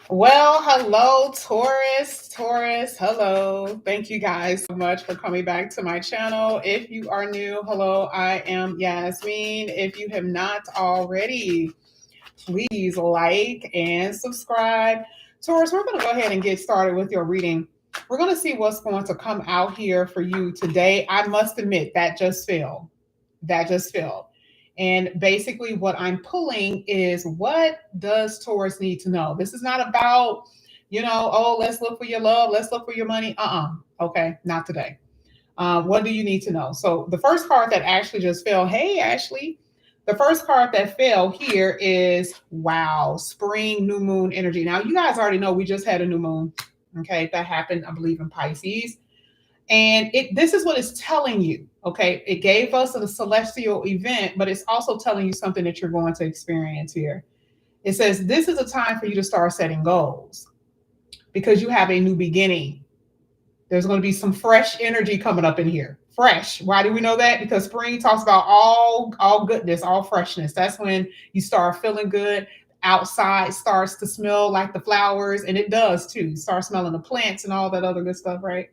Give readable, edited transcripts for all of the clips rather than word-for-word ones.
Well, hello, Taurus. Taurus, hello. Thank you guys so much for coming back to my channel. If you are new, hello, I am Yasmin. If you have not already, please like and subscribe. Taurus, we're going to go ahead and get started with your reading. We're going to see what's going to come out here for you today. I must admit, that just fell. That just fell. And basically, what I'm pulling is what does Taurus need to know? This is not about, oh, let's look for your love, let's look for your money. Okay, not today. What do you need to know? So, the first card that actually just fell, hey, Ashley, the first card that fell here is wow, spring new moon energy. Now, you guys already know we just had a new moon. Okay, that happened, I believe, in Pisces. And this is what it's telling you. Okay, it gave us a celestial event, but it's also telling you something that you're going to experience here. It says this is a time for you to start setting goals because you have a new beginning. There's going to be some fresh energy coming up in here. Fresh. Why do we know that? Because spring talks about all goodness, all freshness. That's when you start feeling good. Outside starts to smell like the flowers, and it does too. You start smelling the plants and all that other good stuff, right?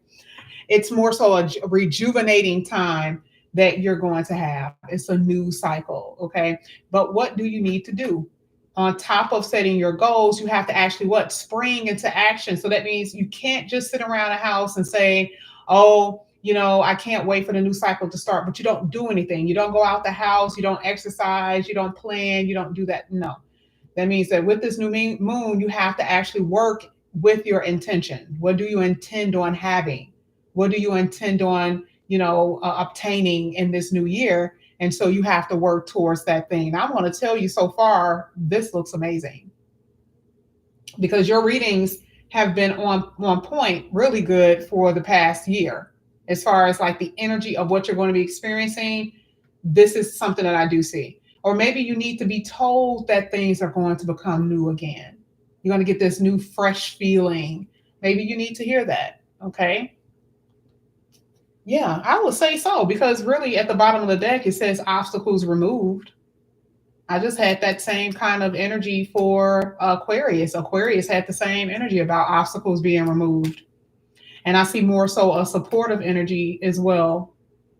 It's more so a rejuvenating time that you're going to have. It's a new cycle, okay? But what do you need to do? On top of setting your goals, you have to actually what? Spring into action. So that means you can't just sit around a house and say, oh, I can't wait for the new cycle to start, but you don't do anything. You don't go out the house, you don't exercise, you don't plan, you don't do that. No. That means that with this new moon, you have to actually work with your intention. What do you intend on having? What do you intend on, obtaining in this new year? And so you have to work towards that thing. I want to tell you so far, this looks amazing because your readings have been on point, really good for the past year. As far as like the energy of what you're going to be experiencing, this is something that I do see. Or maybe you need to be told that things are going to become new again. You're going to get this new fresh feeling. Maybe you need to hear that. Okay. Yeah, I would say so because really at the bottom of the deck it says obstacles removed. I just had that same kind of energy for Aquarius. Aquarius had the same energy about obstacles being removed. And I see more so a supportive energy as well.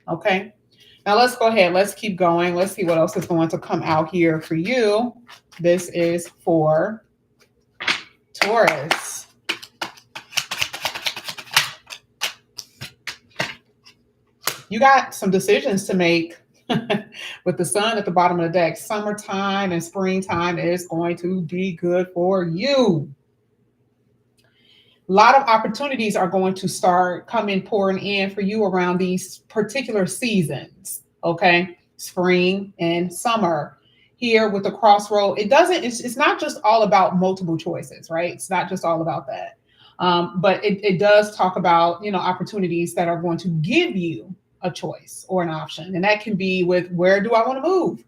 Okay. Now let's go ahead. Let's keep going. Let's see what else is going to come out here for you. This is for Taurus. You got some decisions to make with the sun at the bottom of the deck. Summertime and springtime is going to be good for you. A lot of opportunities are going to start coming pouring in for you around these particular seasons. Okay, spring and summer. Here with the crossroad, it's not just all about multiple choices, right? It's not just all about that. But it does talk about, opportunities that are going to give you a choice or an option. And that can be with where do I want to move?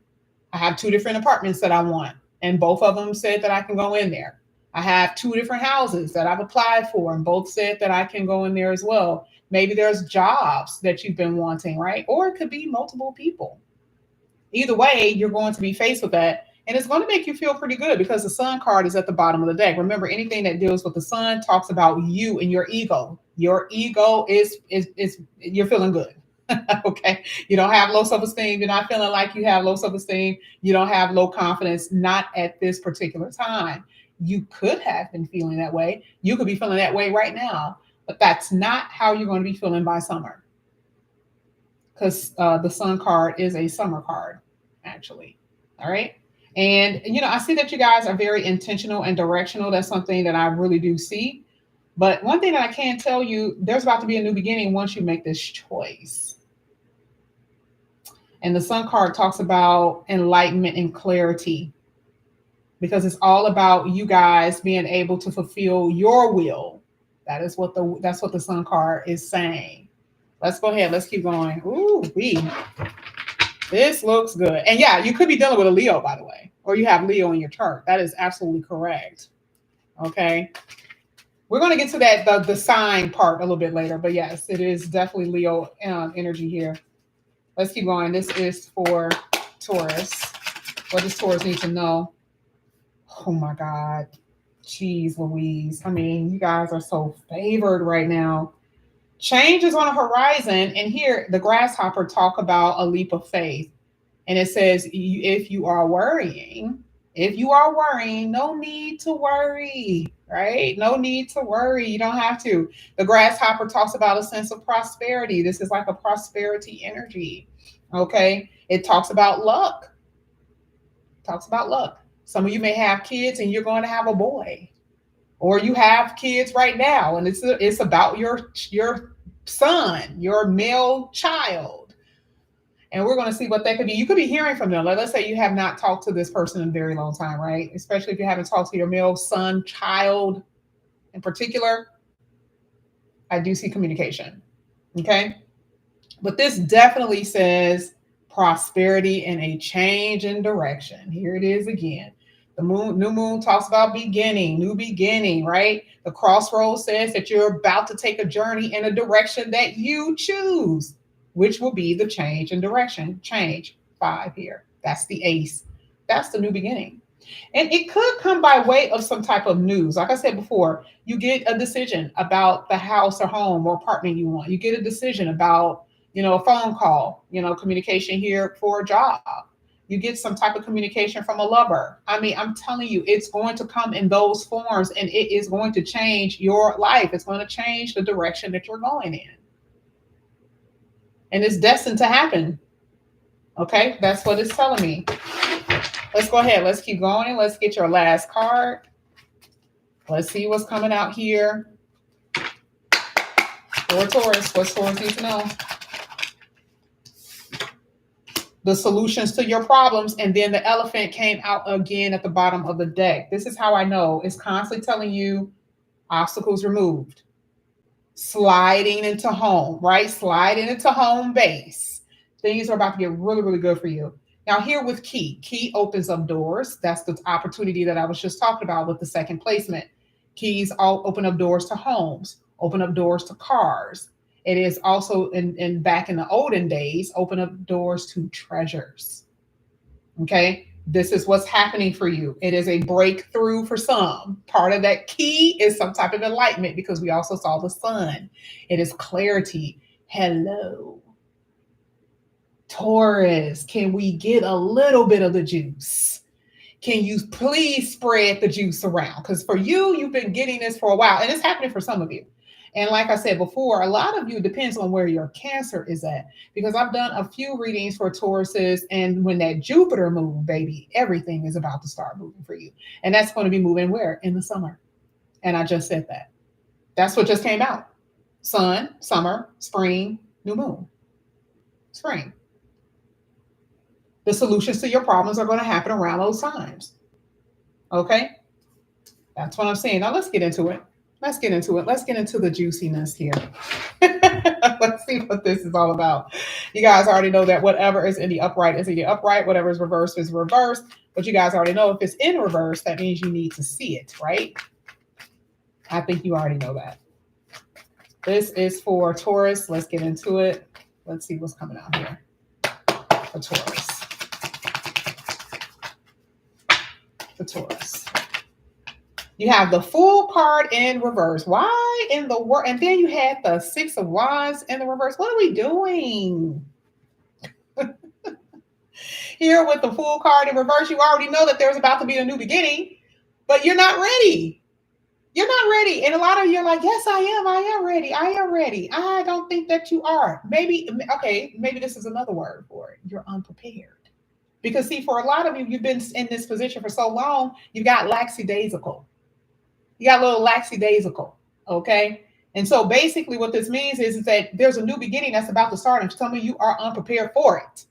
I have 2 different apartments that I want, and both of them said that I can go in there. I have 2 different houses that I've applied for, and both said that I can go in there as well. Maybe there's jobs that you've been wanting, right? Or it could be multiple people. Either way, you're going to be faced with that. And it's going to make you feel pretty good because the sun card is at the bottom of the deck. Remember, anything that deals with the sun talks about you and your ego. Your ego is you're feeling good. Okay. You don't have low self-esteem. You're not feeling like you have low self-esteem. You don't have low confidence, not at this particular time. You could have been feeling that way. You could be feeling that way right now, but that's not how you're going to be feeling by summer. Because the sun card is a summer card, actually. All right. And, I see that you guys are very intentional and directional. That's something that I really do see. But one thing that I can tell you, there's about to be a new beginning once you make this choice. And the sun card talks about enlightenment and clarity because it's all about you guys being able to fulfill your will. That's what the sun card is saying. Let's go ahead. Let's keep going. Ooh, this looks good. And yeah, you could be dealing with a Leo, by the way, or you have Leo in your chart. That is absolutely correct. Okay. We're going to get to that, the sign part a little bit later, but yes, it is definitely Leo energy here. Let's keep going. This is for Taurus. What does Taurus need to know? Oh my God. Jeez Louise. I mean, you guys are so favored right now. Change is on the horizon. And here, the grasshopper talk about a leap of faith. And it says, if you are worrying, no need to worry, right? No need to worry. You don't have to. The grasshopper talks about a sense of prosperity. This is like a prosperity energy. Okay. It talks about luck. Talks about luck. Some of you may have kids and you're going to have a boy, or you have kids right now and it's about your son, your male child, and we're going to see what that could be. You could be hearing from them. Like, let's say you have not talked to this person in a very long time, right? Especially if you haven't talked to your male son, child in particular. I do see communication. Okay. But this definitely says prosperity and a change in direction. Here it is again. The new moon talks about beginning, new beginning, right? The crossroads says that you're about to take a journey in a direction that you choose, which will be the change in direction. Change 5 here. That's the ace. That's the new beginning. And it could come by way of some type of news. Like I said before, you get a decision about the house or home or apartment you want. You get a decision about, a phone call, communication here for a job. You get some type of communication from a lover. I mean, I'm telling you, it's going to come in those forms and it is going to change your life. It's going to change the direction that you're going in. And it's destined to happen. Okay, that's what it's telling me. Let's go ahead. Let's keep going. Let's get your last card. Let's see what's coming out here. For Taurus, what Taurus needs to know? The solutions to your problems, and then the elephant came out again at the bottom of the deck. This is how I know. It's constantly telling you obstacles removed. Sliding into home, right? Sliding into home base. Things are about to get really, really good for you. Now, here with key opens up doors. That's the opportunity that I was just talking about with the second placement. Keys all open up doors to homes, open up doors to cars. It is also in back in the olden days, open up doors to treasures. Okay. This is what's happening for you. It is a breakthrough for some. Part of that key is some type of enlightenment because we also saw the sun. It is clarity. Hello. Taurus, can we get a little bit of the juice? Can you please spread the juice around? Because for you, you've been getting this for a while, and it's happening for some of you. And like I said before, a lot of you depends on where your Cancer is at, because I've done a few readings for Tauruses, and when that Jupiter move, baby, everything is about to start moving for you. And that's going to be moving where? In the summer. And I just said that. That's what just came out. Sun, summer, spring, new moon. Spring. The solutions to your problems are going to happen around those times. Okay? That's what I'm saying. Now let's get into it. Let's get into it. Let's get into the juiciness here. Let's see what this is all about. You guys already know that whatever is in the upright is in the upright. Whatever is reversed is reversed. But you guys already know if it's in reverse, that means you need to see it, right? I think you already know that. This is for Taurus. Let's get into it. Let's see what's coming out here for Taurus. For Taurus. You have the Fool card in reverse. Why in the world? And then you had the Six of Wands in the reverse. What are we doing? Here with the Fool card in reverse, you already know that there's about to be a new beginning, but you're not ready. You're not ready. And a lot of you are like, yes, I am ready. I am ready. I don't think that you are. Maybe this is another word for it. You're unprepared. Because see, for a lot of you, you've been in this position for so long, you got lackadaisical. You got a little lackadaisical, okay? And so basically what this means is that there's a new beginning that's about to start, and some of you are unprepared for it.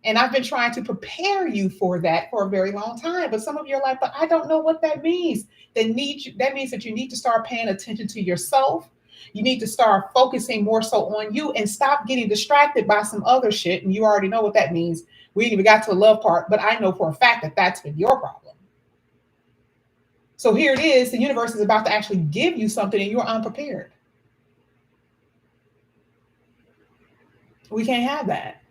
And I've been trying to prepare you for that for a very long time. But some of you are like, but I don't know what that means. That means that you need to start paying attention to yourself. You need to start focusing more so on you and stop getting distracted by some other shit. And you already know what that means. We ain't even got to the love part, but I know for a fact that that's been your problem. So here it is. The universe is about to actually give you something and you're unprepared. We can't have that.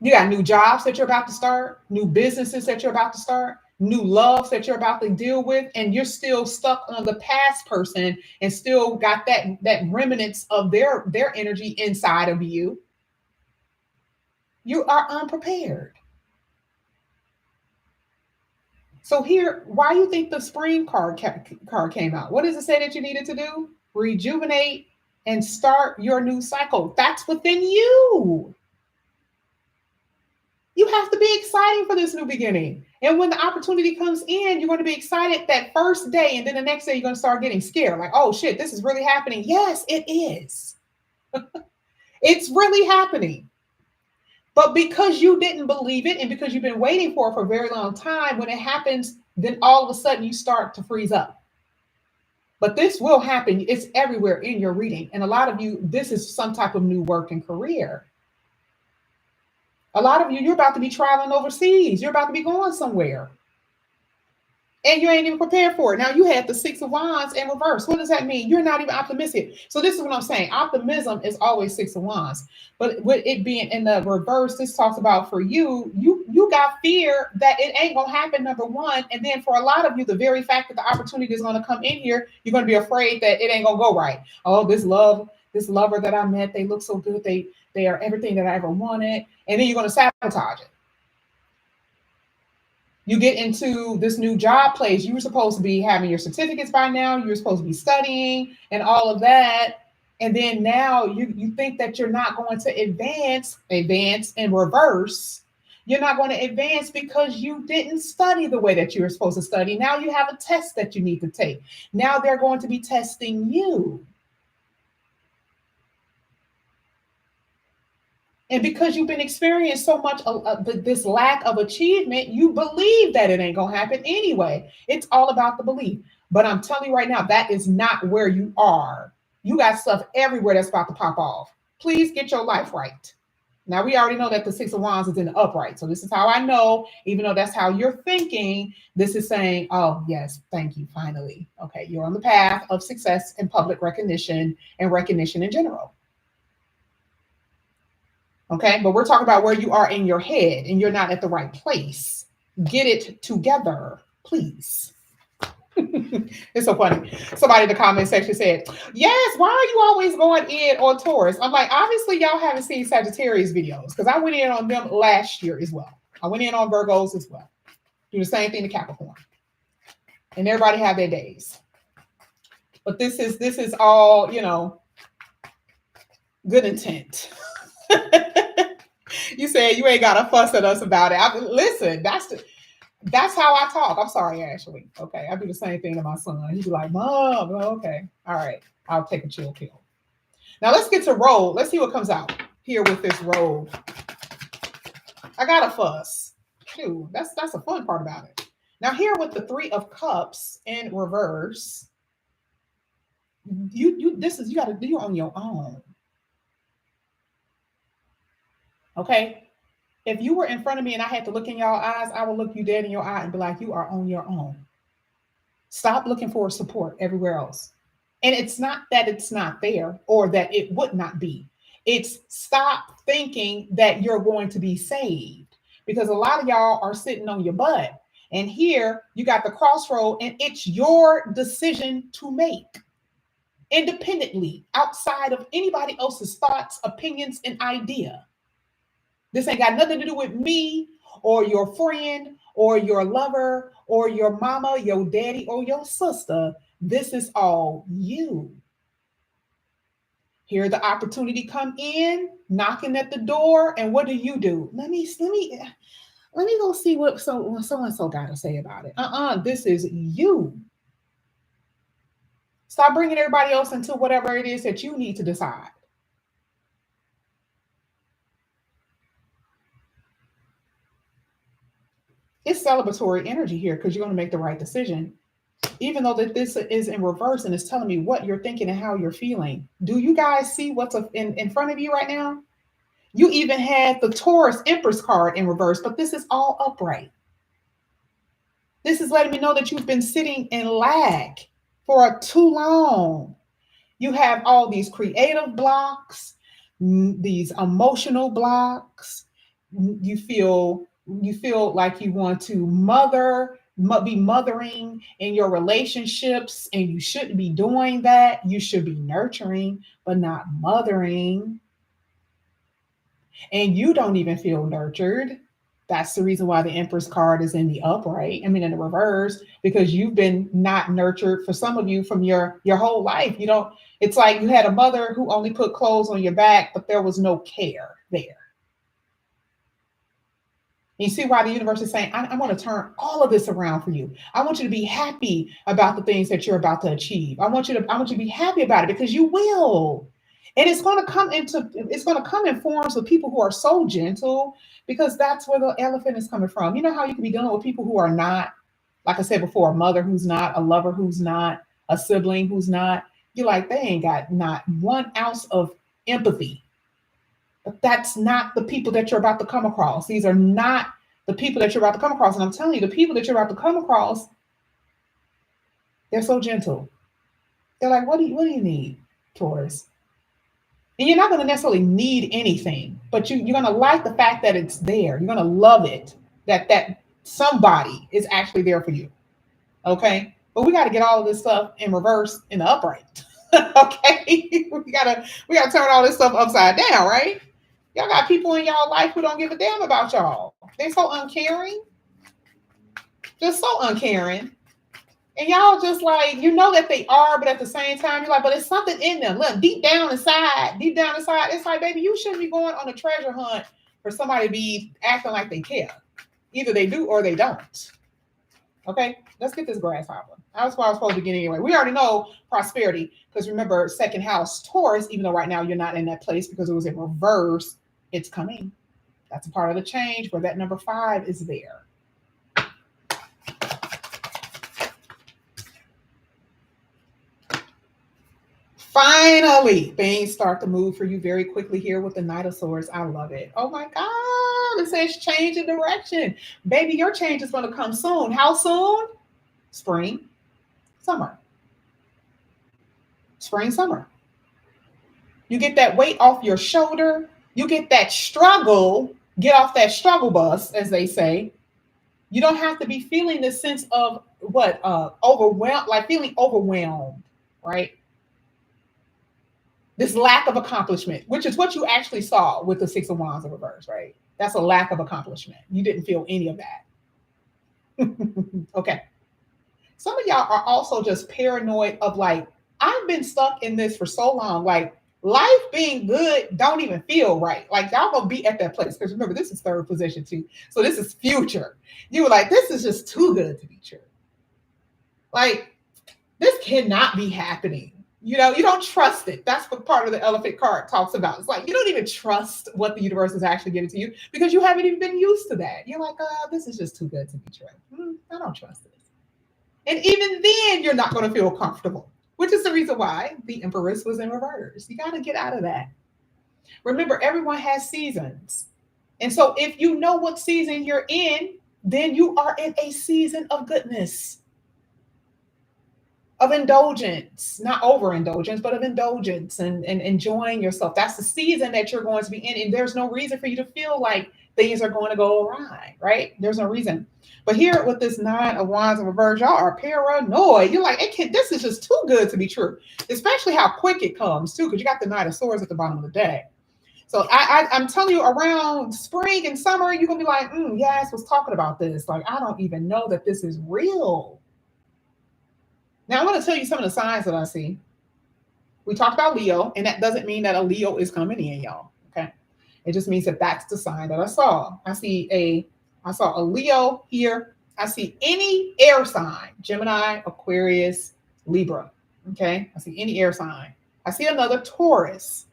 You got new jobs that you're about to start, new businesses that you're about to start, new loves that you're about to deal with, and you're still stuck on the past person and still got that remnants of their energy inside of you, you are unprepared. So here, why you think the spring card came out? What does it say that you needed to do? Rejuvenate and start your new cycle. That's within you. You have to be excited for this new beginning. And when the opportunity comes in, you're going to be excited that first day. And then the next day, you're going to start getting scared. Like, oh shit, this is really happening. Yes, it is. It's really happening. But because you didn't believe it and because you've been waiting for it for a very long time, when it happens, then all of a sudden you start to freeze up. But this will happen. It's everywhere in your reading. And a lot of you, this is some type of new work and career. A lot of you, you're about to be traveling overseas. You're about to be going somewhere. And you ain't even prepared for it. Now you had the Six of Wands in reverse. What does that mean? You're not even optimistic. So this is what I'm saying. Optimism is always Six of Wands. But with it being in the reverse, this talks about for you, you got fear that it ain't going to happen, number one. And then for a lot of you, the very fact that the opportunity is going to come in here, you're going to be afraid that it ain't going to go right. Oh, this lover that I met, they look so good. They are everything that I ever wanted. And then you're going to sabotage it. You get into this new job place. You were supposed to be having your certificates by now. You were supposed to be studying and all of that. And then now you think that you're not going to advance in reverse. You're not going to advance because you didn't study the way that you were supposed to study. Now you have a test that you need to take. Now they're going to be testing you. And because you've been experiencing so much this lack of achievement, you believe that it ain't going to happen anyway. It's all about the belief. But I'm telling you right now, that is not where you are. You got stuff everywhere that's about to pop off. Please get your life right. Now, we already know that the Six of Wands is in the upright. So this is how I know, even though that's how you're thinking, this is saying, oh, yes, thank you, finally. Okay, you're on the path of success and public recognition and recognition in general. Okay, but we're talking about where you are in your head and you're not at the right place. Get it together, please. It's so funny. Somebody in the comment section said, yes, why are you always going in on Taurus? I'm like, obviously y'all haven't seen Sagittarius videos because I went in on them last year as well. I went in on Virgos as well. Do the same thing to Capricorn. And everybody have their days. But this is all, good intent. You said you ain't got to fuss at us about it. Listen, that's how I talk. I'm sorry, Ashley. Okay, I do the same thing to my son. He'd be like, Mom, okay, all right, I'll take a chill pill. Now let's get to road. Let's see what comes out here with this road. I got a fuss. Shoot, that's the fun part about it. Now here with the Three of Cups in reverse, you're on your own. Okay. If you were in front of me and I had to look in your eyes, I would look you dead in your eye and be like, you are on your own. Stop looking for support everywhere else. And it's not that it's not there or that it would not be. It's stop thinking that you're going to be saved because a lot of y'all are sitting on your butt. And here you got the crossroad and it's your decision to make independently outside of anybody else's thoughts, opinions, and idea. This ain't got nothing to do with me or your friend or your lover or your mama, your daddy, or your sister. This is all you. Here the opportunity come in, knocking at the door, and what do? Let me go see what so-and-so got to say about it. This is you. Stop bringing everybody else into whatever it is that you need to decide. It's celebratory energy here because you're going to make the right decision. Even though that this is in reverse and it's telling me what you're thinking and how you're feeling. Do you guys see what's in front of you right now? You even had the Taurus Empress card in reverse, but this is all upright. This is letting me know that you've been sitting in lack for too long. You have all these creative blocks, these emotional blocks. You feel like you want to mother be mothering in your relationships, and you shouldn't be doing that. You should be nurturing, but not mothering. And you don't even feel nurtured. That's the reason why the Empress card is in the upright. I mean, in the reverse, because you've been not nurtured for some of you from your whole life. You don't. It's like you had a mother who only put clothes on your back, but there was no care there. You see why the universe is saying, I want to turn all of this around for you. I want you to be happy about the things that you're about to achieve. I want you to be happy about it, because you will. And it's going to come in forms of people who are so gentle, because that's where the elephant is coming from. You know how you can be dealing with people who are not, like I said before, a mother who's not, a lover who's not, a sibling who's not. You're like, they ain't got not 1 ounce of empathy. But that's not the people that you're about to come across. These are not the people that you're about to come across. And I'm telling you, the people that you're about to come across, they're so gentle. They're like, what do you need, Taurus? And you're not going to necessarily need anything, but you're going to like the fact that it's there. You're going to love it that somebody is actually there for you. Okay. But we got to get all of this stuff in reverse in the upright. Okay. we gotta turn all this stuff upside down, right? Y'all got people in y'all life who don't give a damn about y'all. They're so uncaring. Just so uncaring. And y'all just like, you know that they are, but at the same time, you're like, but it's something in them. Look, deep down inside, it's like, baby, you shouldn't be going on a treasure hunt for somebody to be acting like they care. Either they do or they don't. Okay, let's get this grasshopper. That's why I was supposed to begin anyway. We already know prosperity, because remember, second house Taurus, even though right now you're not in that place because it was in reverse, it's coming. That's a part of the change where that number 5 is there. Finally, things start to move for you very quickly here with the Knight of Swords. I love it. Oh my God. It says change in direction. Baby, your change is going to come soon. How soon? Spring, summer. Spring, summer. You get that weight off your shoulder. You get that struggle. Get off that struggle bus, as they say. You don't have to be feeling this sense of overwhelmed, like feeling overwhelmed, right? This lack of accomplishment, which is what you actually saw with the 6 of Wands in reverse, right? That's a lack of accomplishment. You didn't feel any of that. Okay. Some of y'all are also just paranoid of like, I've been stuck in this for so long. Like, life being good don't even feel right. Like, y'all gonna be at that place. Because remember, this is 3rd position too. So this is future. You were like, this is just too good to be true. Like, this cannot be happening. You know, you don't trust it. That's what part of the elephant card talks about. It's like, you don't even trust what the universe is actually giving to you because you haven't even been used to that. You're like, this is just too good to be true. I don't trust this. And even then, you're not going to feel comfortable, which is the reason why the Empress was in reverse. You got to get out of that. Remember, everyone has seasons. And so if you know what season you're in, then you are in a season of goodness, of indulgence, not overindulgence, but of indulgence and enjoying yourself. That's the season that you're going to be in. And there's no reason for you to feel like things are going to go awry, right? There's no reason. But here with this 9 of Wands in reverse, y'all are paranoid. You're like, this is just too good to be true, especially how quick it comes too, because you got the 9 of Swords at the bottom of the deck. So I'm telling you, around spring and summer, you're going to be like, yes, was talking about this. Like, I don't even know that this is real. Now, I want to tell you some of the signs that I see. We talked about Leo, and that doesn't mean that a Leo is coming in, y'all. Okay. It just means that that's the sign that I saw. I saw a Leo here. I see any air sign, Gemini, Aquarius, Libra. Okay. I see any air sign. I see another Taurus.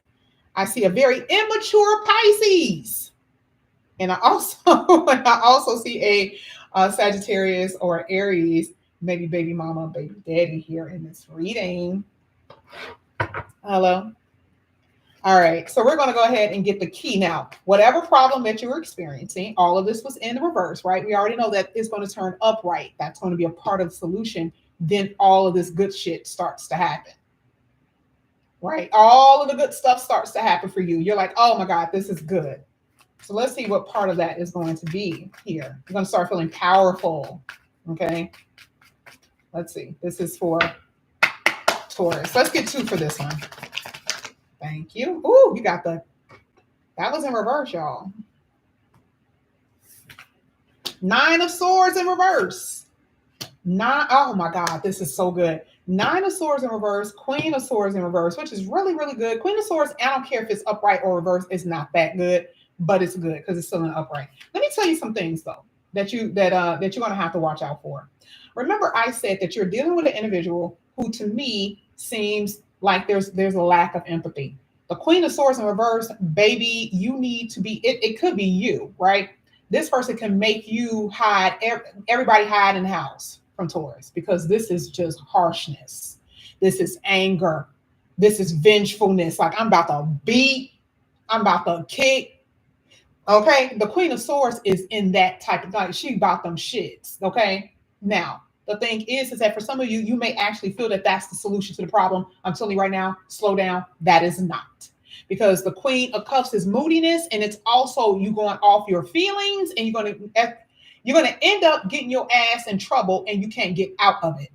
I see a very immature Pisces. And I also see a Sagittarius or Aries, maybe baby mama, baby daddy here in this reading. Hello. All right. So we're going to go ahead and get the key. Now, whatever problem that you're experiencing, all of this was in the reverse, right? We already know that it's going to turn upright. That's going to be a part of the solution. Then all of this good shit starts to happen. Right? All of the good stuff starts to happen for you. You're like, oh my God, this is good. So let's see what part of that is going to be here. You're going to start feeling powerful. Okay. Let's see. This is for Taurus. Let's get 2 for this one. Thank you. Ooh, you got that was in reverse, y'all. 9 of Swords in reverse. Oh my God, this is so good. 9 of Swords in reverse, Queen of Swords in reverse, which is really, really good. Queen of Swords, I don't care if it's upright or reverse, it's not that good, but it's good because it's still in upright. Let me tell you some things though that you're gonna have to watch out for. Remember, I said that you're dealing with an individual who, to me, seems like there's a lack of empathy. The Queen of Swords in reverse, baby, you need to be. It could be you, right? This person can make you hide. Everybody hide in the house from Taurus because this is just harshness. This is anger. This is vengefulness. Like, I'm about to beat. I'm about to kick. Okay, the Queen of Swords is in that type of, like, she about them shits. Okay, now the thing is that for some of you, you may actually feel that that's the solution to the problem. I'm telling you right now, slow down. That is not, because the Queen of Cups is moodiness, and it's also you going off your feelings, and you're gonna end up getting your ass in trouble, and you can't get out of it.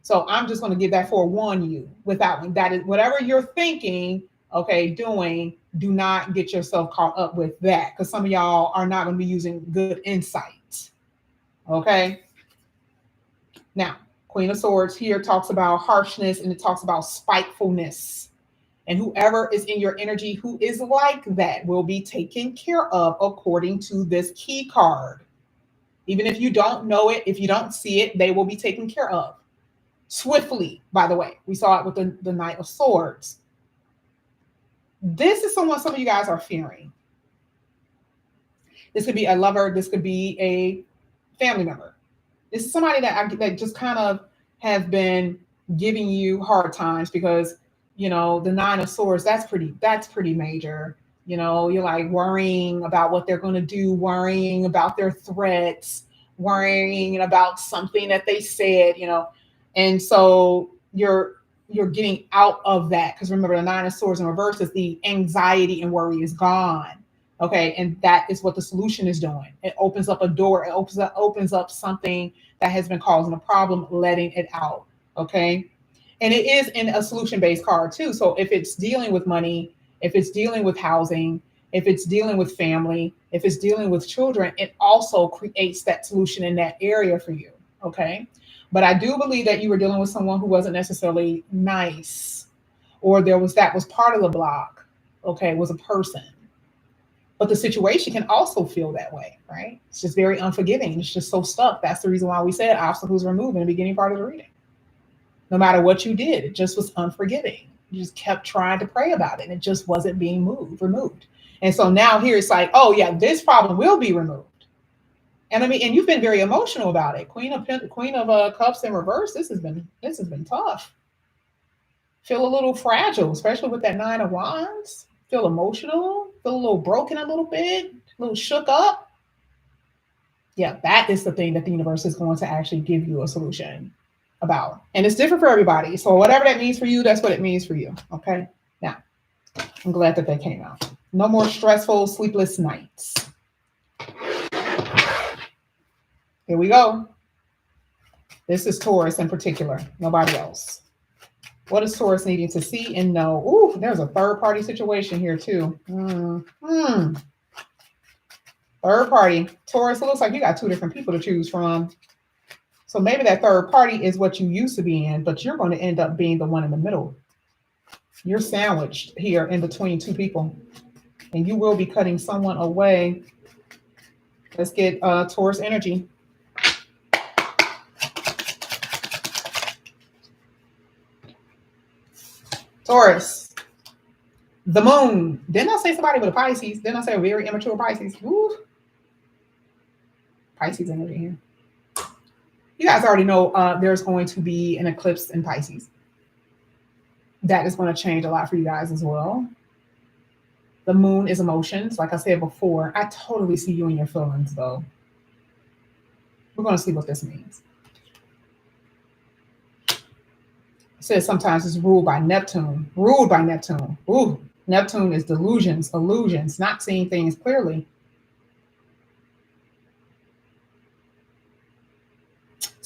So I'm just going to give that forewarn you without that is whatever you're thinking, okay, doing, do not get yourself caught up with that, because some of y'all are not going to be using good insight. Okay. Now, Queen of Swords here talks about harshness, and it talks about spitefulness. And whoever is in your energy who is like that will be taken care of according to this key card. Even if you don't know it, if you don't see it, they will be taken care of. Swiftly, by the way. We saw it with the Knight of Swords. This is someone some of you guys are fearing. This could be a lover. This could be a family member. This is somebody that just kind of have been giving you hard times because, you know, the 9 of Swords, that's pretty major. You know, you're like worrying about what they're going to do, worrying about their threats, worrying about something that they said, you know. And so you're getting out of that, because remember, the 9 of Swords in reverse is the anxiety and worry is gone. Okay, and that is what the solution is doing. It opens up a door. It opens up something that has been causing a problem, letting it out. Okay, and it is in a solution-based card too. So if it's dealing with money, if it's dealing with housing, if it's dealing with family, if it's dealing with children, it also creates that solution in that area for you. Okay. But I do believe that you were dealing with someone who wasn't necessarily nice, or that was part of the block. Okay, was a person. But the situation can also feel that way, right? It's just very unforgiving. It's just so stuck. That's the reason why we said obstacles removed in the beginning part of the reading. No matter what you did, it just was unforgiving. You just kept trying to pray about it, and it just wasn't being removed. And so now here it's like, oh yeah, this problem will be removed. And I mean, and you've been very emotional about it. Queen of Cups in reverse. This has been tough. Feel a little fragile, especially with that 9 of Wands. Feel emotional. Feel a little broken, a little bit, a little shook up. Yeah, that is the thing that the universe is going to actually give you a solution about, and it's different for everybody. So whatever that means for you, that's what it means for you. Okay. Now, I'm glad that came out. No more stressful, sleepless nights. Here we go. This is Taurus in particular, nobody else. What is Taurus needing to see and know? Ooh, there's a third party situation here too. Third party. Taurus, it looks like you got 2 different people to choose from. So maybe that third party is what you used to be in, but you're going to end up being the one in the middle. You're sandwiched here in between 2 people, and you will be cutting someone away. Let's get Taurus energy. Taurus, the moon. Didn't I say somebody with a Pisces? Didn't I say a very immature Pisces? Ooh. Pisces energy here. You guys already know there's going to be an eclipse in Pisces. That is going to change a lot for you guys as well. The moon is emotions. Like I said before, I totally see you in your feelings, though. We're going to see what this means. It says sometimes it's ruled by Neptune. Ruled by Neptune. Ooh, Neptune is delusions, illusions, not seeing things clearly.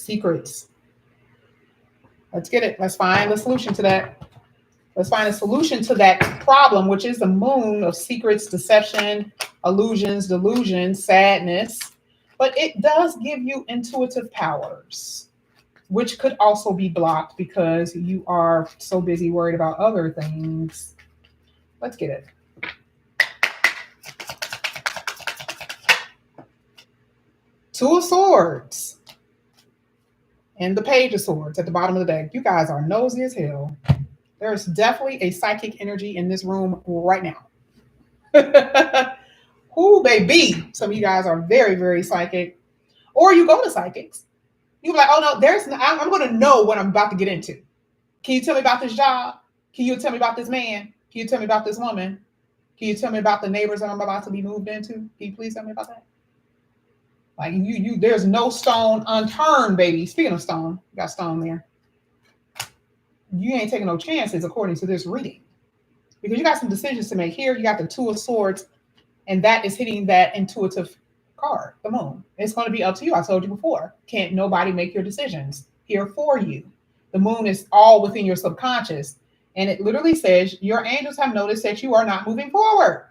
Secrets. Let's get it. Let's find the solution to that. Let's find a solution to that problem, which is the moon of secrets, deception, illusions, delusions, sadness. But it does give you intuitive powers, which could also be blocked because you are so busy worried about other things. Let's get it. Two of Swords and the Page of Swords at the bottom of the deck. You guys are nosy as hell. There's definitely a psychic energy in this room right now. Ooh, baby. Some of you guys are very, very psychic. Or you go to psychics. You're like, oh no, I'm going to know what I'm about to get into. Can you tell me about this job? Can you tell me about this man? Can you tell me about this woman? Can you tell me about the neighbors that I'm about to be moved into? Can you please tell me about that? Like there's no stone unturned, baby. Speaking of stone, you got stone there. You ain't taking no chances according to this reading. Because you got some decisions to make here. You got the Two of Swords, and that is hitting that intuitive card, the moon. It's going to be up to you. I told you before. Can't nobody make your decisions here for you. The moon is all within your subconscious. And it literally says your angels have noticed that you are not moving forward.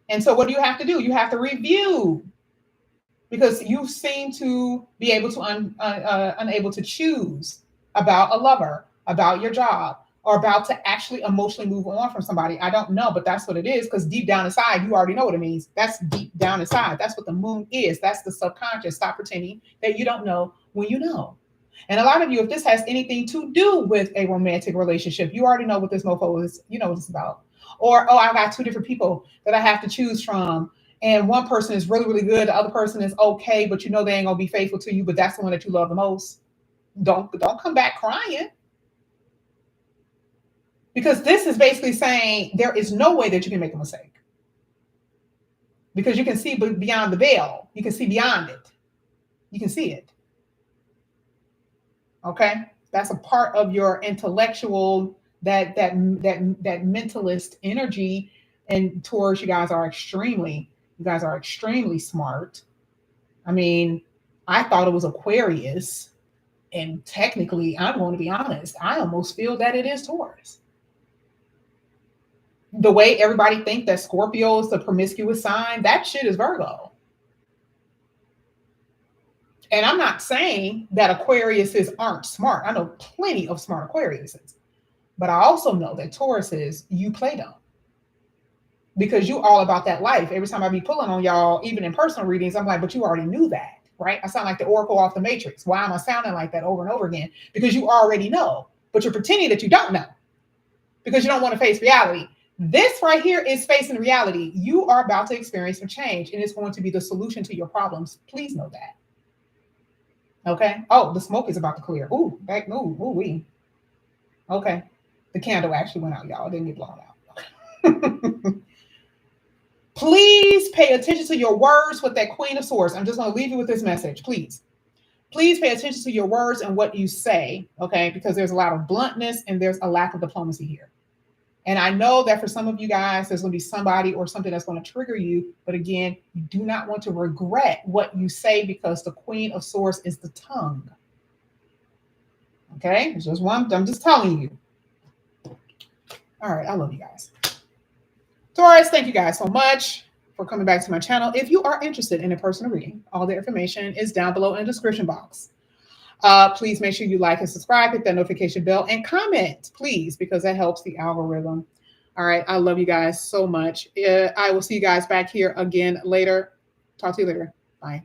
And so what do you have to do? You have to review. Because you seem to be able to unable to choose about a lover, about your job, or about to actually emotionally move on from somebody. I don't know, but that's what it is. Because deep down inside, you already know what it means. That's deep down inside. That's what the moon is. That's the subconscious. Stop pretending that you don't know when you know. And a lot of you, if this has anything to do with a romantic relationship, you already know what this mofo is. You know what it's about. Or, oh, I got two different people that I have to choose from. And one person is really, really good. The other person is okay, but you know they ain't gonna be faithful to you, but that's the one that you love the most. Don't come back crying. Because this is basically saying there is no way that you can make a mistake. Because you can see beyond the veil. You can see beyond it. You can see it. Okay? That's a part of your intellectual, that mentalist energy. And Taurus, you guys are extremely smart. I mean, I thought it was Aquarius. And technically, I'm going to be honest, I almost feel that it is Taurus. The way everybody thinks that Scorpio is the promiscuous sign, that shit is Virgo. And I'm not saying that Aquariuses aren't smart. I know plenty of smart Aquariuses. But I also know that Tauruses, you play dumb. Because you all about that life. Every time I be pulling on y'all, even in personal readings, I'm like, but you already knew that, right? I sound like the Oracle off the Matrix. Why am I sounding like that over and over again? Because you already know, but you're pretending that you don't know because you don't want to face reality. This right here is facing reality. You are about to experience some change, and it's going to be the solution to your problems. Please know that. Okay. Oh, the smoke is about to clear. Ooh, back move. Ooh, wee. Okay. The candle actually went out, y'all. It didn't get blown out. Please pay attention to your words with that Queen of Swords. I'm just going to leave you with this message. Please pay attention to your words and what you say, okay? Because there's a lot of bluntness and there's a lack of diplomacy here. And I know that for some of you guys, there's going to be somebody or something that's going to trigger you. But again, you do not want to regret what you say because the Queen of Swords is the tongue. Okay? It's just one. I'm just telling you. All right. I love you guys. Taurus, thank you guys so much for coming back to my channel. If you are interested in a personal reading, all the information is down below in the description box. Please make sure you like and subscribe, hit that notification bell, and comment, please, because that helps the algorithm. All right. I love you guys so much. I will see you guys back here again later. Talk to you later. Bye.